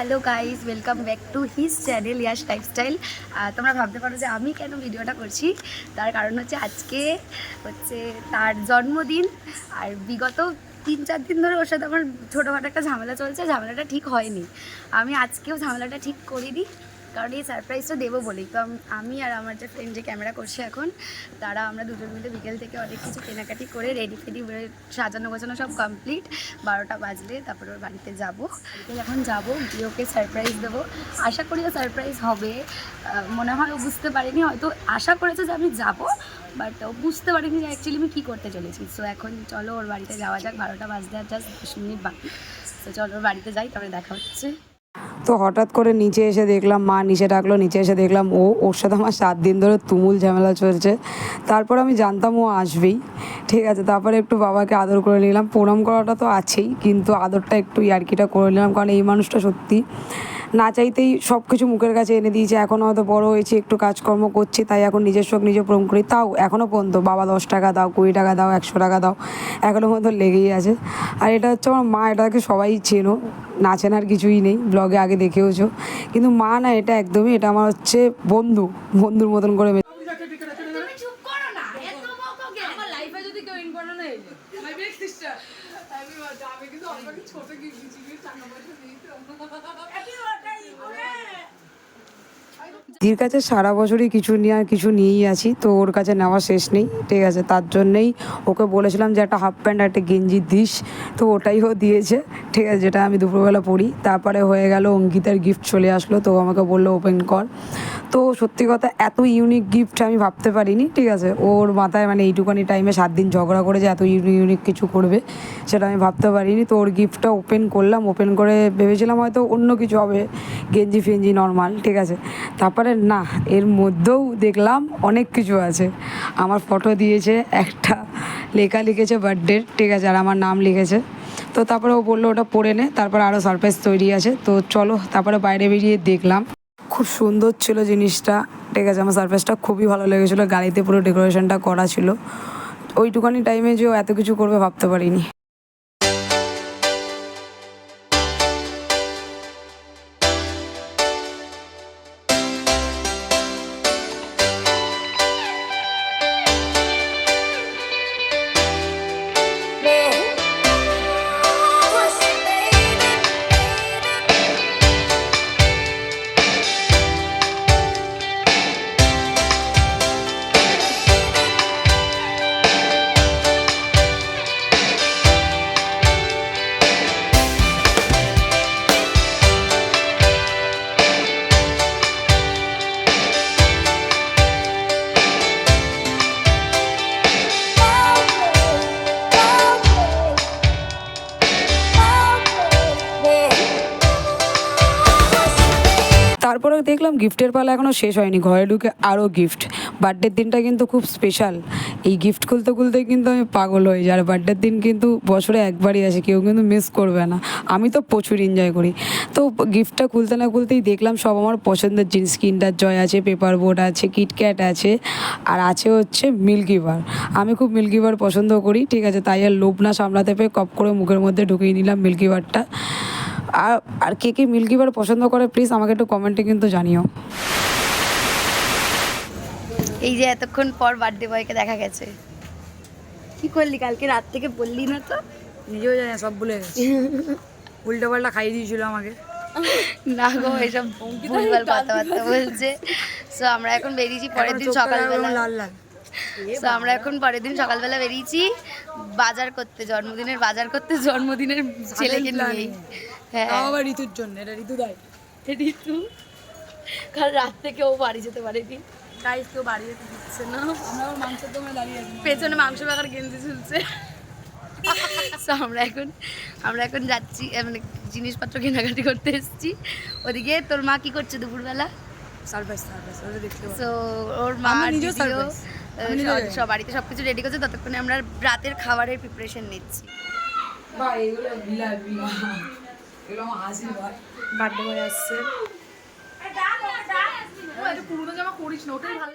Hello guys, welcome back to his channel Yash lifestyle. তোমরা ভাবতে পারো যে আমি কেন ভিডিওটা করছি, তার কারণ হচ্ছে আজকে হচ্ছে তার জন্মদিন। আর বিগত 3-4 দিন ধরে ওর সাথে আমার ছোটোখাটো একটা ঝামেলা চলছে, ঝামেলাটা ঠিক হয়নি। আমি আজকেও ঝামেলাটা ঠিক করে দিই, কারণ এই সারপ্রাইজটা দেবো বলেই তো। আমি আর আমার যে ফ্রেন্ড যে ক্যামেরা করছে এখন, তারা আমরা দুজন মিলে বিকেল থেকে অনেক কিছু কেনাকাটি করে রেডি ফেডি সাজানো গোছানো সব কমপ্লিট। 12টা বাজলে তারপরে ওর বাড়িতে যাবো। এখন যাবো, গিয়ে ওকে সারপ্রাইজ দেবো। আশা করি ও সারপ্রাইজ হবে। মনে হয় ও বুঝতে পারিনি, হয়তো আশা করেছে যে আমি যাবো, বাট ও বুঝতে পারিনি যে অ্যাকচুয়ালি আমি কী করতে চলেছি। সো এখন চলো ওর বাড়িতে যাওয়া যাক। 12টা বাজতে আর জাস্ট 10 মিনিট বাকি। তো চলো ওর বাড়িতে যাই, তারপরে দেখা হচ্ছে। তো হঠাৎ করে নিচে এসে দেখলাম, মা নিচে ডাকলো, নিচে এসে দেখলাম ওর সাথে আমার 7 দিন ধরে তুমুল ঝামেলা চলছে। তারপর আমি জানতাম ও আসবেই, ঠিক আছে। তারপরে একটু বাবাকে আদর করে নিলাম, প্রণাম করাটা তো আছেই, কিন্তু আদরটা একটু ইয়ার্কিটা করে নিলাম, কারণ এই মানুষটা সত্যি না চাইতেই সব কিছু মুখের কাছে এনে দিয়েছে। এখন হয়তো বড় হয়েছি, একটু কাজকর্ম করছি, তাই এখন নিজের শোক নিজে পূরণ করি। তাও এখনও পর্যন্ত বাবা 10 টাকা দাও, 20 টাকা দাও, 100 টাকা দাও, এখনও পর্যন্ত লেগেই আছে। আর এটা হচ্ছে আমার মা, এটাকে সবাই চেনো, না চেনার কিছুই নেই, ব্লগে আগে দেখেওছো। কিন্তু মা না, এটা একদমই, এটা আমার হচ্ছে বন্ধুর মতন করে। দিদির কাছে সারা বছরই কিছু নিয়ে আর কিছু নিয়েই আছি, তো ওর কাছে নেওয়া শেষ নেই, ঠিক আছে। তার জন্যেই ওকে বলেছিলাম যে একটা হাফ প্যান্ট একটা গেঞ্জি দিস, তো ওটাই ও দিয়েছে, ঠিক আছে, যেটা আমি দুপুরবেলা পরি। তারপরে হয়ে গেল অঙ্কিতার গিফট চলে আসলো, তো আমাকে বললো ওপেন কর। তো সত্যি কথা, এত ইউনিক গিফট আমি ভাবতে পারিনি, ঠিক আছে। ওর মাথায় মানে এইটুখানি টাইমে 7 দিন ঝগড়া করে যে এত ইউনিক কিছু করবে, সেটা আমি ভাবতে পারিনি। তো ওর গিফটটা ওপেন করলাম, ওপেন করে ভেবেছিলাম হয়তো অন্য কিছু হবে, গেঞ্জি ফেঞ্জি নর্মাল, ঠিক আছে। তারপরে না, এর মধ্যেও দেখলাম অনেক কিছু আছে। আমার ফটো দিয়েছে, একটা লেখা লিখেছে বার্থডের, ঠিক আছে, আর আমার নাম লিখেছে। তো তারপরে ও বললো ওটা পড়ে নে, তারপরে আরও সারপ্রাইজ তৈরি আছে। তো চলো, তারপরে বাইরে বেরিয়ে দেখলাম, খুব সুন্দর ছিল জিনিসটা, ঠিক আছে। আমার সারপ্রাইজটা খুবই ভালো লেগেছিলো, গাড়িতে পুরো ডেকোরেশনটা করা ছিল। ওইটুখানি টাইমে যে ও এত কিছু করবে ভাবতে পারিনি। তারপরে দেখলাম গিফটের পালা এখনও শেষ হয়নি, ঘরে ঢুকে আরও গিফট। বার্থডের দিনটা কিন্তু খুব স্পেশাল, এই গিফট খুলতে খুলতে কিন্তু আমি পাগল হয়ে যাই। আর বার্থডের দিন কিন্তু বছরে একবারই আসে, কেউ কিন্তু মিস করবে না। আমি তো প্রচুর এনজয় করি। তো গিফটটা খুলতে না খুলতেই দেখলাম সব আমার পছন্দের জিনিস, কিন্ডার জয় আছে, পেপার বোট আছে, কিটক্যাট আছে, আর আছে হচ্ছে মিল্কি বার। আমি খুব মিল্কি বার পছন্দ করি, ঠিক আছে, তাই আর লোভ না সামলাতে পেরে কপ করে মুখের মধ্যে ঢুকিয়ে নিলাম মিল্কি বারটা। আর কে কে মিল্কি বার পছন্দ করে প্লিজ আমাকে একটু কমেন্টে কিন্তু জানিও। এই যে এতক্ষণ পর বার্থডে বয়কে দেখা গেছে। কি করলি কালকে রাত থেকে, বললি না তো? নিজেও জানি সব ভুলে গেছি, উল্টো পাল্টা খাইয়ে দিয়েছিল আমাকে। না গো, এসব ভুলভাল কথাবার্তা বলছে। সো আমরা এখন বেরিয়েছি পরের দিন সকালবেলা। তো আমরা এখন পরের দিন সকালবেলা বেরিয়েছি বাজার করতে, জন্মদিনের বাজার করতে, জন্মদিনের ছেলেকে নিয়ে। হ্যাঁ, আবার ঋতুর জন্য, এটা ঋতু দেয়, ঋতু, কাল রাত থেকে ও বাড়ি যেতে পারেনি, তাই কেউ বাড়ি যেতে দিচ্ছে না। আমরা আবার মাংসের দমে দাঁড়িয়ে আছি, পেছনে মাংস বাগার গেঞ্জি ঝুলছে। তো আমরা এখন যাচ্ছি, মানে জিনিসপত্র কেনাকাটি করতে এসেছি। ওদিকে তোর মা কি করছে দুপুরবেলা? সারপ্রাইজ দেখতে। সো ওর মা সব বাড়িতে সব কিছু রেডি করছে, ততক্ষণে আমরা রাতের খাবারের প্রিপারেশন নিচ্ছি। বার্থডে বয় আসছে। পুরোনো জামা করিস না, ওটাই ভালো।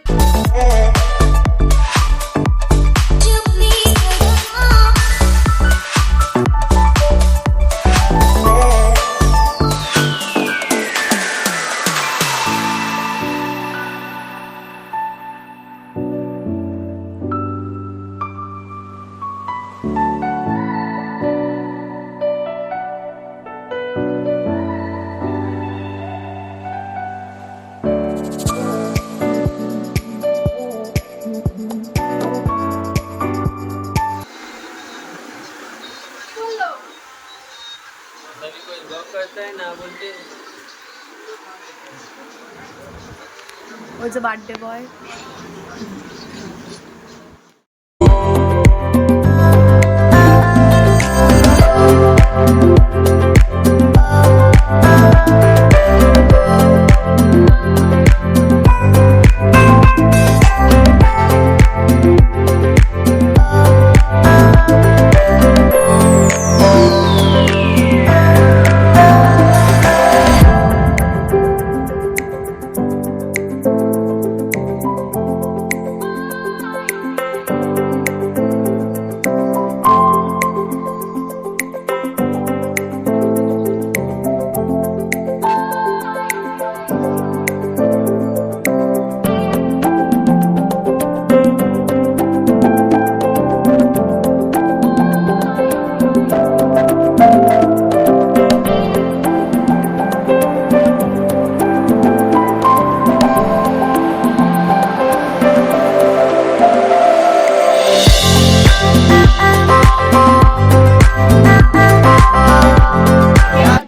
कभी कोई गॉक करता है ना बोलते ও যে বার্থডে বয়।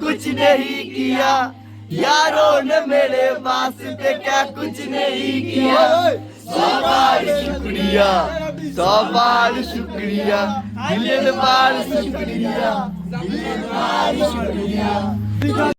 कुछ नहीं किया यारों ने मेरे वास्ते क्या कुछ नहीं किया सौ बार शुक्रिया सौ बार शुक्रिया मिलियन बार शुक्रिया मिलियन बार शुक्रिया